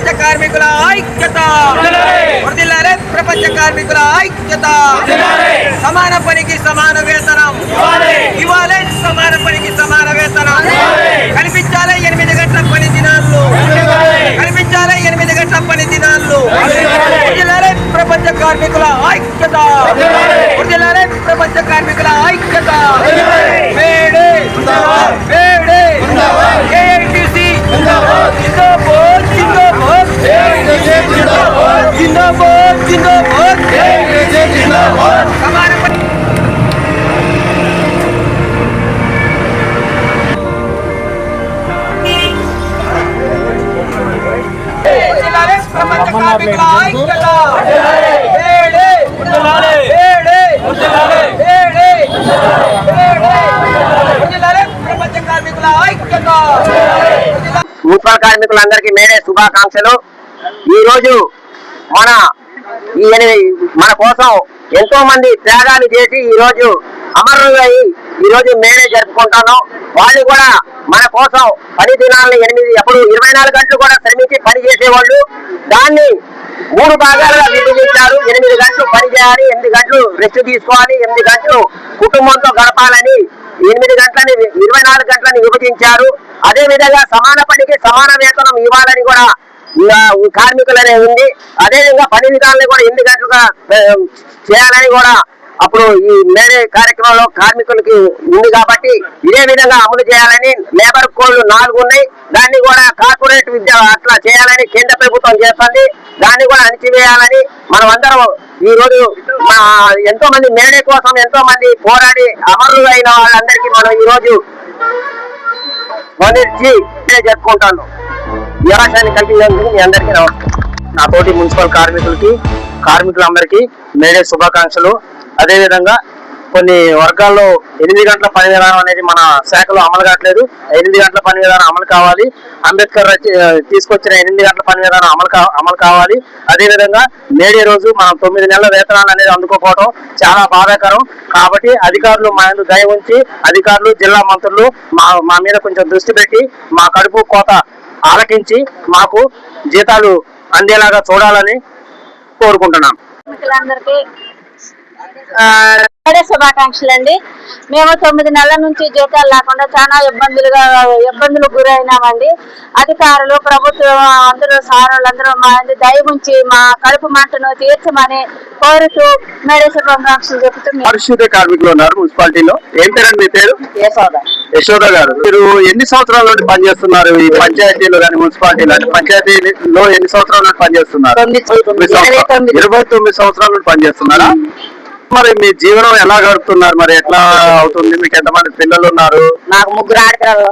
ప్రపంచ కార్మికుల ఐక్యత, వర్ధిల్లాలి ప్రపంచ కార్మికుల ఐక్యత. సమాన పనికి సమాన వేతనం ఇవ్వాలి, సమాన పనికి సమాన వేతనం కల్పించాలి. 8 గంటల పని దినాల్లో కల్పించాలి, 8 గంటల పని దినాల్లో. వర్ధిల్లాలి ప్రపంచ కార్మికుల ఐక్యత, వర్ధిల్లాలి ప్రపంచ కార్మికుల ఐక్యత. వేడే వేడే ఏఐటీసీ జిందాబాద్ జిందాబాద్ జిందాబాద్ జిందాబాద్ జిందాబాద్. సమాన పని ప్రపంచ కార్మికుల ఐక్యత. వేడే వేడే వేడే ప్రపంచ కార్మికుల ఐక్యత. మున్సిపల్ కార్మికులందరికీ మేడే శుభాకాంక్షలు. ఈ రోజు మన కోసం ఎంతో మంది త్యాగాలు చేసి ఈ రోజు అమరులై ఈ రోజు మేడే జరుపుకుంటాను. వాళ్ళు కూడా మన కోసం పని దినాలను 24 గంటలు కూడా శ్రమించి పని చేసేవాళ్ళు. దాన్ని 3 భాగాలుగా విభజించారు. 8 గంటలు పని చేయాలి, 8 గంటలు రెస్ట్ తీసుకోవాలి, 8 గంటలు కుటుంబంతో గడపాలని 8 గంటలని 24 గంటలని విభజించారు. అదే విధంగా సమాన పనికి సమాన వేతనం ఇవ్వాలని కూడా కార్మికులనే ఉంది. అదేవిధంగా పని విధానాన్ని కూడా 8 గంటలుగా చేయాలని కూడా అప్పుడు ఈ మేడే కార్యక్రమంలో కార్మికులకి ఉంది కాబట్టి ఇదే విధంగా అమలు చేయాలని లేబర్ కోడ్లు 4 ఉన్నాయి. దాన్ని కూడా కార్పొరేట్ విద్య అట్లా చేయాలని కేంద్ర ప్రభుత్వం చేస్తుంది. దాన్ని కూడా అణిచివేయాలని మనం అందరం ఈ రోజు ఎంతో మంది మేడే కోసం ఎంతో మంది పోరాడి అమరులు అయిన వాళ్ళందరికీ మనం ఈ రోజు జరుపుకుంటాను. ఈ అవకాశాన్ని కల్పించినందుకు మీ అందరికీ నమస్కారం. నాతోటి మున్సిపల్ కార్మికులందరికీ మేడే శుభాకాంక్షలు. అదేవిధంగా కొన్ని వర్గాల్లో 8 గంటల పని విధానం అనేది మన శాఖలో అమలు కావట్లేదు. 8 గంటల పని విధానం అమలు కావాలి. అంబేద్కర్ తీసుకొచ్చిన 8 గంటల పని విధానం అమలు కావాలి. అదేవిధంగా మేడే రోజు మనం 9 నెలల వేతనాలు అనేది అందుకోకపోవడం చాలా బాధాకరం. కాబట్టి అధికారులు మా మీద దయ ఉంచి అధికారులు జిల్లా మంత్రులు మా మీద కొంచెం దృష్టి పెట్టి మా కడుపు కోత ఆలకించి మాకు జీతాలు అందేలాగా చూడాలని కోరుకుంటున్నాం. శుభాకాంక్షలు అండి. మేము 9 నెలల నుంచి జీతాలు లేకుండా చాలా ఇబ్బందులు గురైనామండి. అధికారులు ప్రభుత్వం అందరూ సారులందరూ మా దయ ఉంచి మా కడుపు మంటను తీర్చమని కోరుతూ మేడే శుభాకాంక్షలు చెబుతున్నాం. పరిశుద్ధ కార్మికులు ఉన్నారు మున్సిపాలిటీలో. ఏం పేరండి మీ పేరు? యశోద గారు. మీరు ఎన్ని సంవత్సరాల నుండి పనిచేస్తున్నారు ఈ పంచాయతీలో కానీ మున్సిపాలిటీలో? పంచాయతీలో ఎన్ని సంవత్సరాల నుండి పనిచేస్తున్నారు? 29 సంవత్సరాల నుండి పనిచేస్తున్నారా? మరి మీ జీవనం ఎలా గడుపుతున్నారు? మరి ఎట్లా అవుతుంది? మీకు ఎంతమంది పిల్లలు ఉన్నారు? నాకు 3 ఆడపిల్లలు.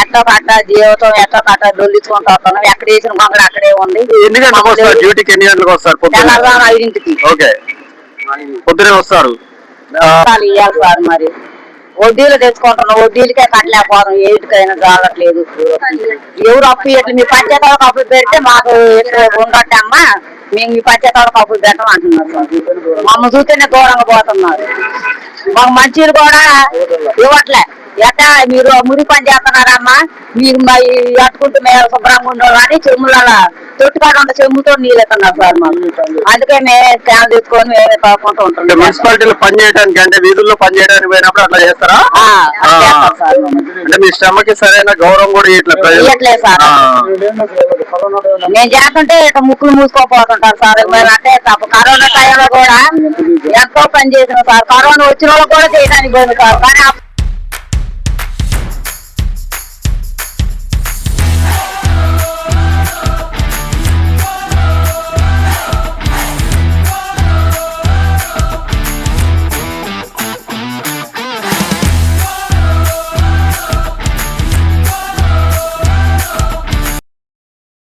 ఎట్టో కట్ట జీవితం ఎట్టో కట్ట దొల్లించుకుంటూ వస్తున్నాం. ఎక్కడ వేసిన కొంగడు అక్కడే ఉంది. ఎన్ని గంటలకు వస్తారు డ్యూటీకి? ఎన్ని గంటలకు వస్తారు? 5ంటికి. ఓకే, పొద్దునే వస్తారు. ఇవ్వాలి సార్. మరి వడ్డీలు తెచ్చుకుంటున్నాం. వడ్డీలకే కట్టలేకపోవడం, ఏటికైనా జాగట్లేదు. ఎవరు అప్పు ఎట్లు మీ పంచాయతీలకు అప్పులు పెడితే మాకు ఉండటమ్మా, మేము ఈ పంచాయతీలకు అప్పులు పెట్టం అంటున్నారు సార్. మమ్మల్ని చూస్తేనే దూరంగా పోతున్నారు. మాకు మంచిలు కూడా ఇవ్వట్లే. ఎట్టా మీరు మురి పని చేస్తున్నారమ్మా, మీరు ఎట్టుకుంటూ మేము శుభ్రంగా ఉండవు అని చెమ్ముల తొట్టుకాడ ఉన్న చెమ్ముతో నీళ్ళు ఎత్తున్నారు సార్ మాకు. అందుకే మేమే క్యాన్ తెచ్చుకొని మేమే తాకుంటూ ఉంటాం. మున్సిపాలిటీలో పని చేయడానికి అంటే వీధుల్లో పని చేయడానికి పోయినప్పుడు అట్లా చేస్తారా? అంటే మీ శ్రమకి సరైన గౌరవం కూడా ఇవ్వట్లేదు సార్. నేను చేస్తుంటే ఇట్లా ముక్కులు మూసుకోపోతుంటారు సార్. అంటే కరోనా టైంలో కూడా ఎంతో పని చేసిన సార్. కరోనా వచ్చిన వాళ్ళు కూడా చేయడానికి పోయింది సార్. కానీ